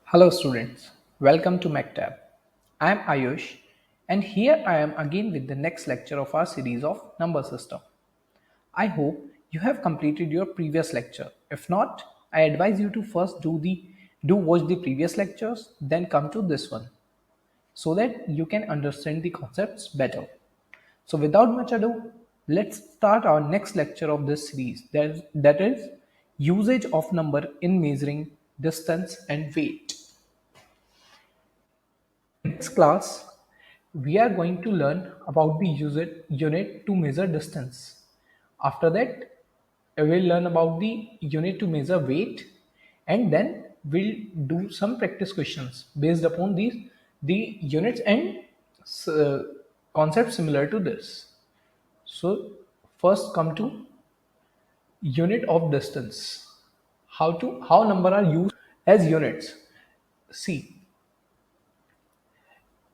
Hello students, welcome to Maktab. I am Ayush and here I am again with the next lecture of our series of number system. I hope you have completed your previous lecture. If not, I advise you to first do watch the previous lectures, then come to this one so that you can understand the concepts better. So without much ado, let's start our next lecture of this series that is usage of number in measuring distance and weight. Next class, we are going to learn about the unit to measure distance. After that, we'll learn about the unit to measure weight, and then we'll do some practice questions based upon the units and uh, concepts similar to this. So first come to unit of distance. How number are used as units. See,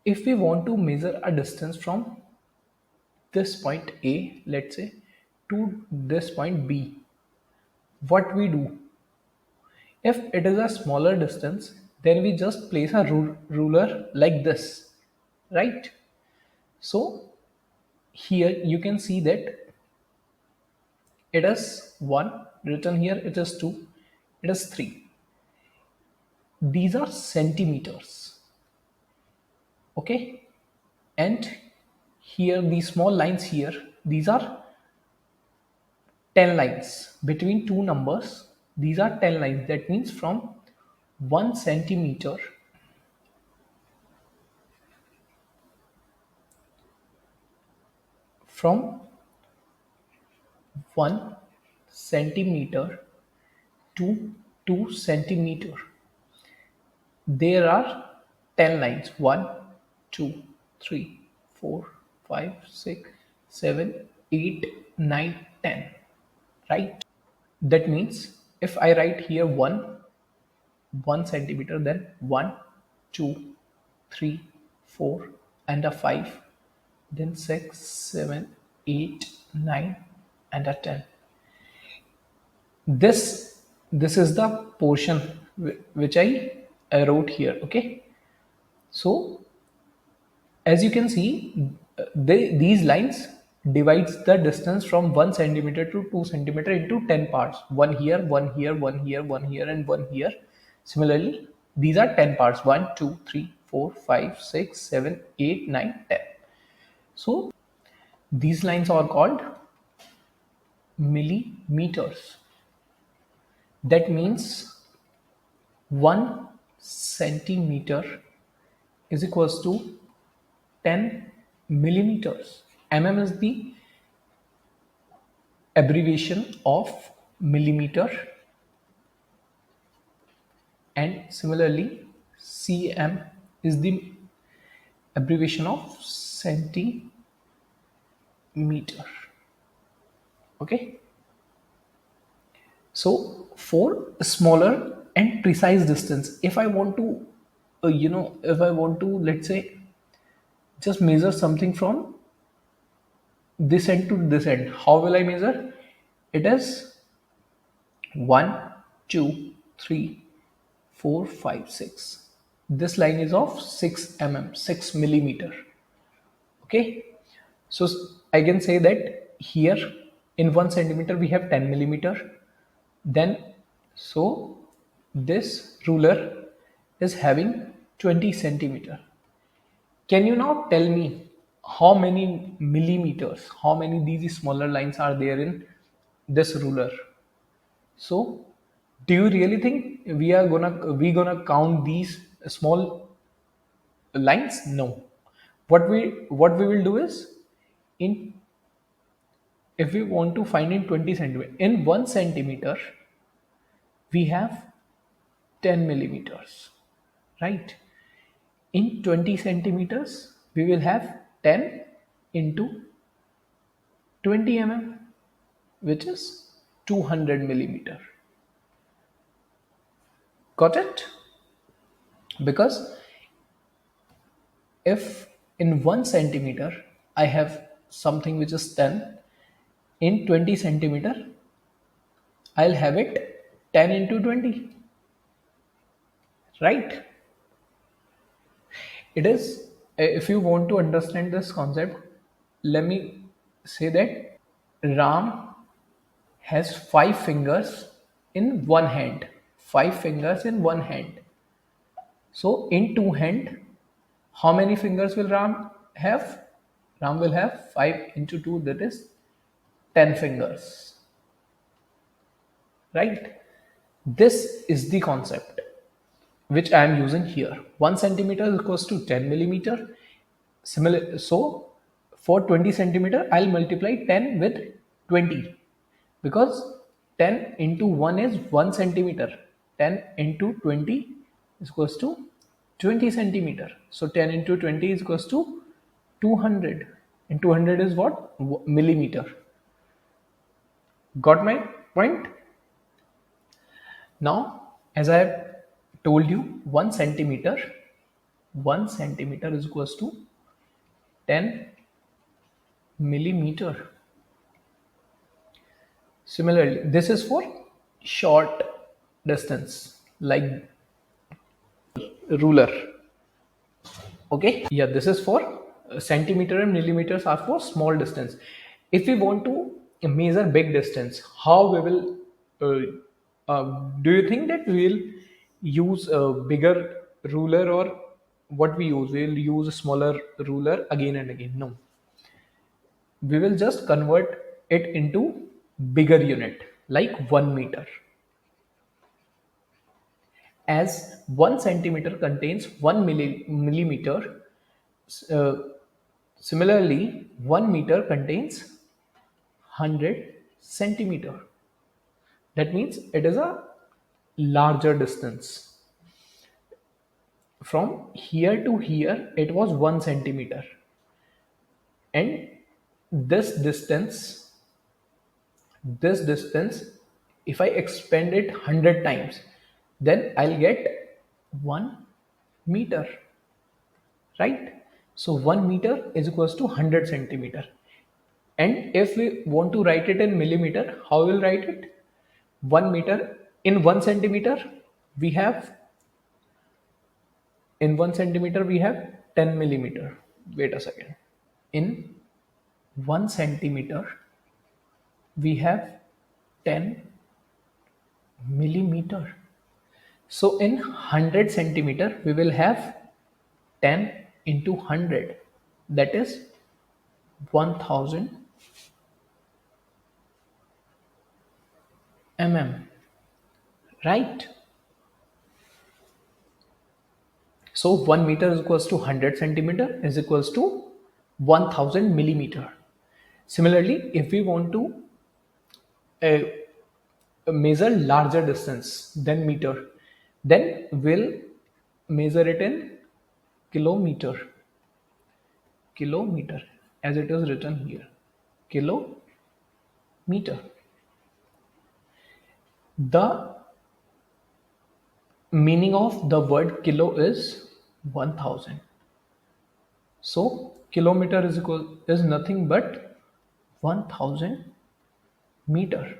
if we want to measure a distance from this point A, let's say, to this point B, what we do? If it is a smaller distance, then we just place a ruler like this, right? So here you can see that it is 1, written here it is 2, it is 3. These are centimeters, okay? And here these small lines here, these are 10 lines between two numbers. These are 10 lines. That means from 1 centimeter, from 1 centimeter to 2 centimeter, there are 10 lines. 1, 2, 3, 4, 5, 6, 7, 8, 9, 10. Right? That means if I write here 1 centimeter, then 1, 2, 3, 4, and a 5, then 6, 7, 8, 9, and a 10. This is the portion which I wrote here. Okay, so as you can see, these lines divides the distance from 1 centimeter to 2 centimeter into 10 parts. One here, one here, one here, one here, and one here. Similarly, these are 10 parts: 1, 2, 3, 4, 5, 6, 7, 8, 9, 10. So these lines are called millimeters. That means 1 centimeter is equals to 10 millimeters. Is the abbreviation of millimeter, and similarly cm is the abbreviation of centimeter. Okay, so for smaller and precise distance, if I want to if I want to, let's say, just measure something from this end to this end, how will I measure? It is 1, 2, 3, 4, 5, 6. This line is of 6 mm, 6 millimeter. Okay, so I can say that here in 1 centimeter we have 10 millimeter. Then, so this ruler is having 20 centimeter. Can you now tell me how many millimeters, how many these smaller lines are there in this ruler? So, do you really think we gonna count these small lines? No. What we will do is, in if we want to find in 20 centimeter, in 1 centimeter we have 10 millimeters, right? In 20 centimeters we will have 10 into 20 mm, which is 200 millimeter. Got it? Because if in 1 centimeter I have something which is 10, in 20 centimeter I'll have it 10 into 20, right? It is, if you want to understand this concept, let me say that Ram has five fingers in one hand. Five fingers in one hand. So in two hand, how many fingers will Ram have? Ram will have 5 into 2, that is 10 fingers, right? This is the concept which I am using here. 1 centimeter is equals to 10 millimeter. Similar, so for 20 centimeter, I'll multiply 10 with 20, because 10 into 1 is 1 centimeter. 10 into 20 is equals to 20 centimeter. So 10 into 20 is equals to 200. And 200 is what? Millimeter. Got my point? Now, as I have told you, 1 centimeter is equals to 10 millimeter. Similarly, this is for short distance, like ruler. Okay, yeah, this is for centimeter, and millimeters are for small distance. If we want to measure big distance, how we will do you think that we will use a bigger ruler, or what we use? We will use a smaller ruler again and again? No, we will just convert it into bigger unit, like 1 meter. As 1 centimeter contains 1 millimeter, uh, similarly 1 meter contains 100 centimeter. That means it is a larger distance. From here to here, it was 1 centimeter, and this distance, this distance, if I expand it 100 times, then I'll get 1 meter, right? So 1 meter is equals to 100 centimeter. And if we want to write it in millimeter, how we'll write it? 1 meter in 1 centimeter, we have, in 1 centimeter we have 10 millimeter. Wait a second. In 1 centimeter we have 10 millimeter. So in 100 centimeter we will have 10 into 100, that is 1000 mm, right? So 1 meter is equals to 100 centimeter is equals to 1000 millimeter. Similarly, if we want to uh, measure larger distance than meter, then we'll measure it in kilometer. Kilometer, as it is written here. Kilometer. The meaning of the word kilo is 1000. So kilometer is nothing but 1000 meter.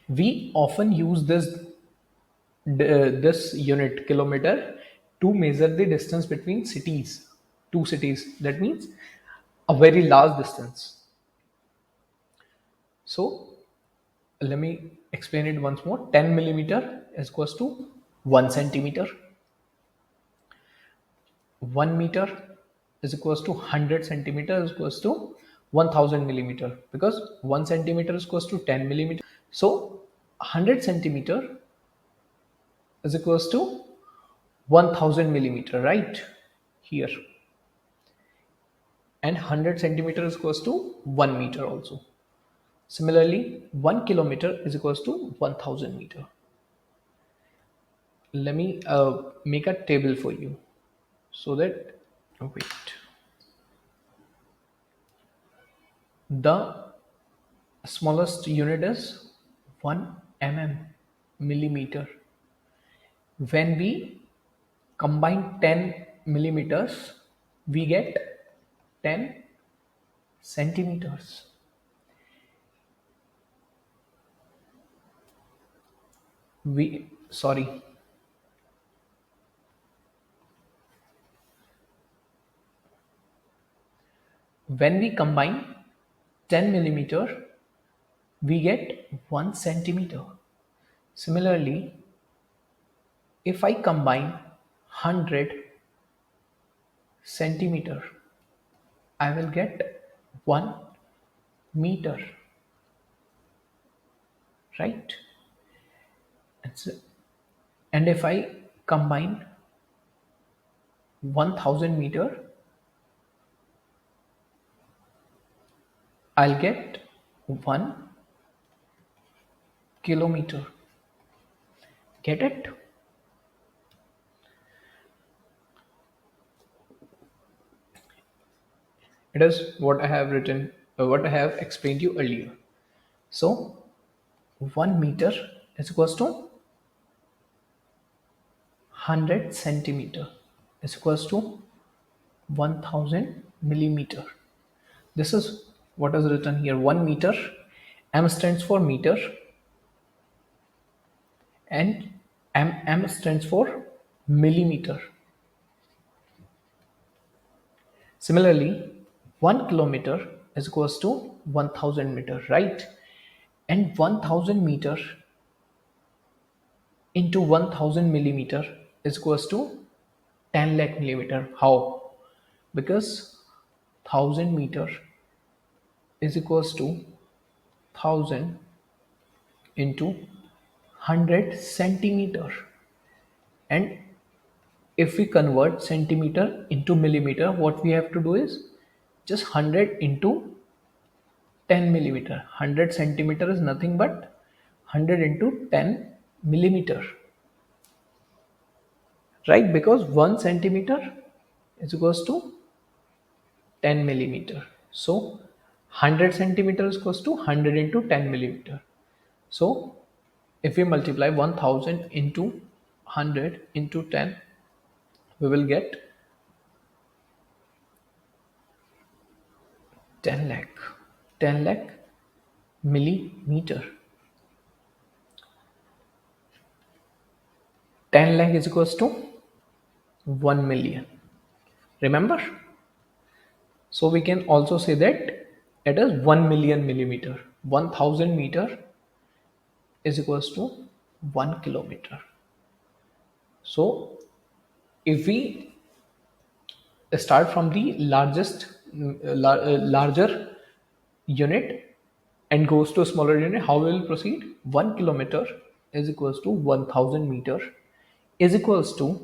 We often use this unit kilometer to measure the distance between cities, two cities. That means a very large distance. So let me explain it once more. 10 millimeter is equals to 1 centimeter. 1 meter is equals to 100 centimeter is equals to 1000 millimeter, because 1 centimeter is equals to 10 millimeter. So 100 centimeter is equals to 1000 millimeter, right here. And 100 centimeter is equals to 1 meter also. Similarly, 1 kilometer is equals to 1000 meter. Let me make a table for you, so that, oh, wait, the smallest unit is 1 millimeter. When we combine 10 millimeters, we get 10 centimeters. We, sorry, When we combine 10 millimeter, we get 1 centimeter. Similarly, if I combine 100 centimeter, I will get 1 meter, right? And, so, and if I combine 1000 meter, I'll get 1 kilometer. Get it? It is what I have written, what I have explained to you earlier. So 1 meter is equals to 100 centimeter is equals to 1000 millimeter. This is what is written here. 1 meter, M stands for meter, and M stands for millimeter. Similarly, 1 kilometer is equals to 1000 meter, right? And 1000 meter into 1000 millimeter is equals to 10 lakh millimeter. How? Because 1000 meter is equals to 1000 into 100 centimeter. And if we convert centimeter into millimeter, what we have to do is just 100 into 10 millimeter. 100 centimeter is nothing but 100 into 10 millimeter, right? Because 1 centimeter is equals to 10 millimeter. So 100 centimeter is equals to 100 into 10 millimeter. So if we multiply 1000 into 100 into 10, we will get 10 lakh. 10 lakh millimeter. 10 lakh is equals to 1 million. Remember? So we can also say that it is 1 million millimeter. 1000 meter is equals to 1 kilometer. So if we start from the larger unit and goes to a smaller unit, how we will proceed? 1 kilometer is equals to 1000 meter is equals to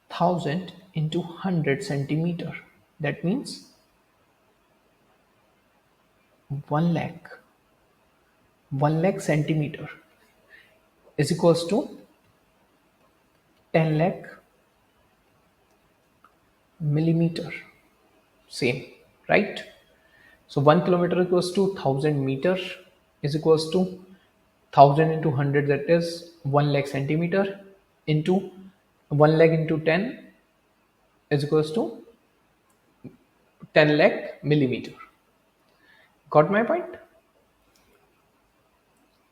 1000 into 100 centimeter. That means 1 lakh 1 lakh centimeter is equals to 10 lakh millimeter. Same, right? So 1 kilometer equals to 1000 meter is equals to 1000 into 100, that is 1 lakh centimeter, into 1 lakh into 10 is equals to 10 lakh millimeter. Got my point?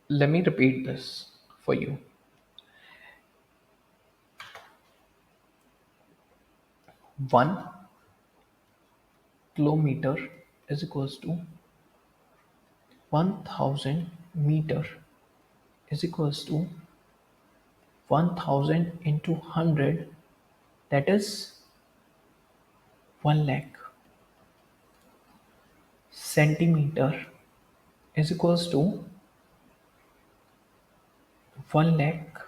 Let me repeat this for you. 1 kilometer is equals to 1000 meter is equals to 1000 into 100, that is 1 lakh. Centimeter is equals to 1 lakh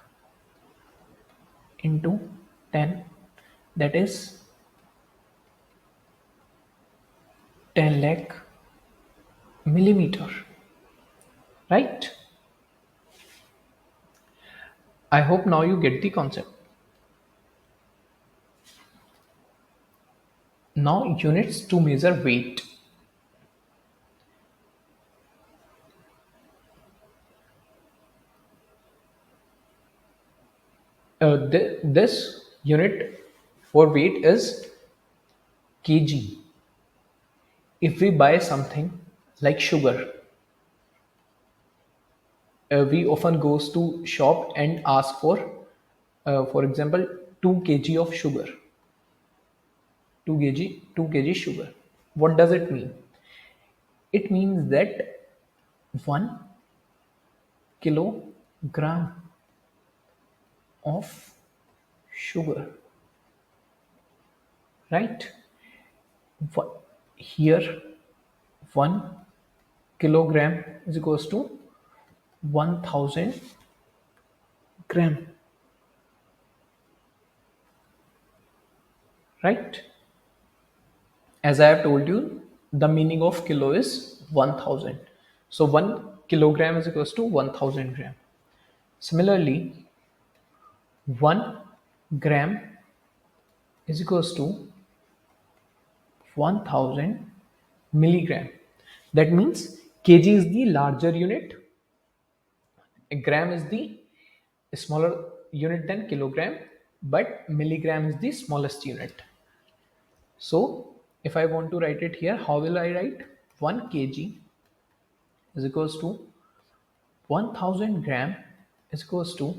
into 10, that is 10 lakh millimeter, right? I hope now you get the concept. Now units to measure weight. This unit for weight is kg. If we buy something like sugar, we often goes to shop and ask for example 2 kg of sugar. 2 kg sugar. What does it mean? It means that 1 kilogram of sugar, right? Here 1 kilogram is equals to 1000 gram, right? As I have told you, the meaning of kilo is 1000. So 1 kilogram is equals to 1000 gram. Similarly, 1 gram is equals to 1000 milligram. That means kg is the larger unit, a gram is the smaller unit than kilogram, but milligram is the smallest unit. So if I want to write it here, how will I write? 1 kg is equals to 1000 gram is equals to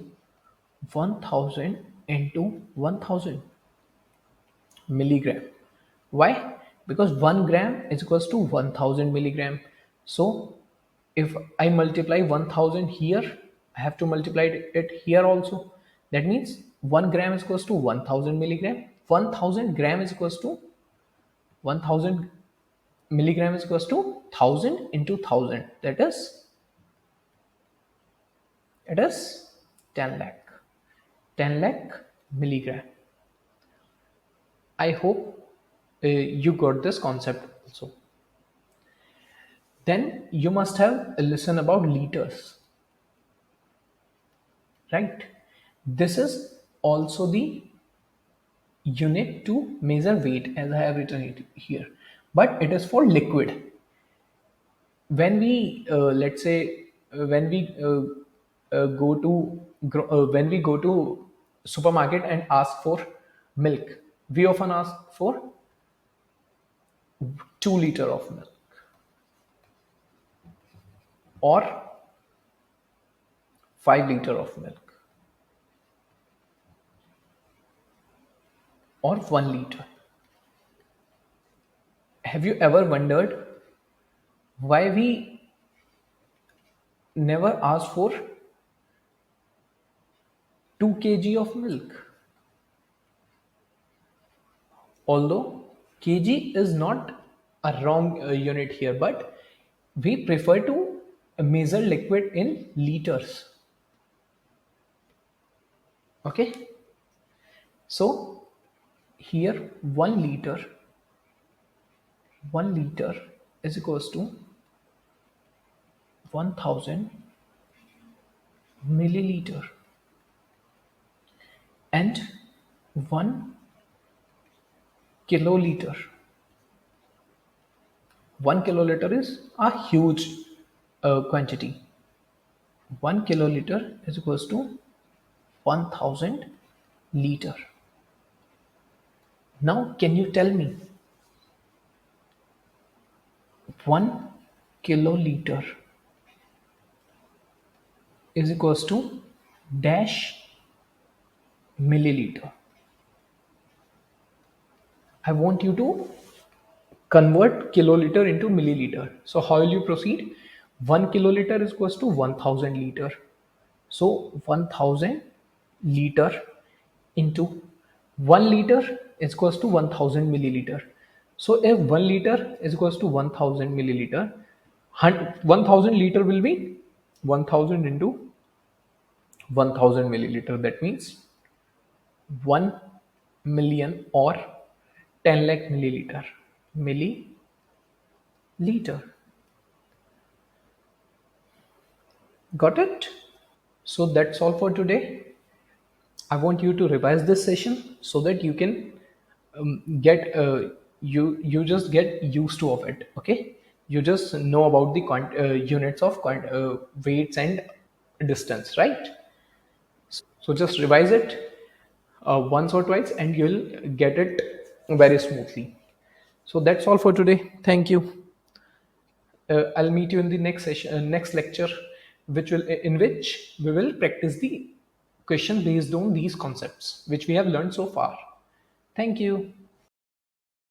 1000 into 1000 milligram. Why? Because 1 gram is equals to 1000 milligram. So if I multiply 1000 here, I have to multiply it here also. That means 1 gram is equals to 1000 milligram. 1000 gram is equals to 1000 milligram is equals to 1000 into 1000. That is, it is 10 lakh. 10 lakh milligram. I hope you got this concept also. Then you must have listened about liters, right? This is also the unit to measure weight, as I have written it here, but it is for liquid. When we let's say when we go to when we go to supermarket and ask for milk, we often ask for 2 liter of milk or 5 liter of milk or 1 liter. Have you ever wondered why we never ask for 2 kg of milk? Although kg is not a wrong unit here, but we prefer to measure liquid in liters. Okay, so here 1 liter is equals to 1000 milliliter, and 1 kiloliter. 1 kiloliter is a huge quantity. 1 kiloliter is equals to 1000 liter. Now, can you tell me 1 kiloliter is equals to dash milliliter? I want you to convert kiloliter into milliliter. So how will you proceed? 1 kiloliter is equals to 1000 liter. So 1000 liter into 1 liter is equals to 1000 milliliter. So if 1 liter is equals to 1000 milliliter, 1000 liter will be 1000 into 1000 milliliter. That means 1 million or 10 lakh milliliter. Milliliter. Got it? So that's all for today. I want you to revise this session so that you can get you just get used to of it. Okay, you just know about the units of weights and distance, right? So just revise it once or twice, and you'll get it very smoothly. So that's all for today. Thank you. I'll meet you in the next session, next lecture, which will in which we will practice the question based on these concepts which we have learned so far. Thank you.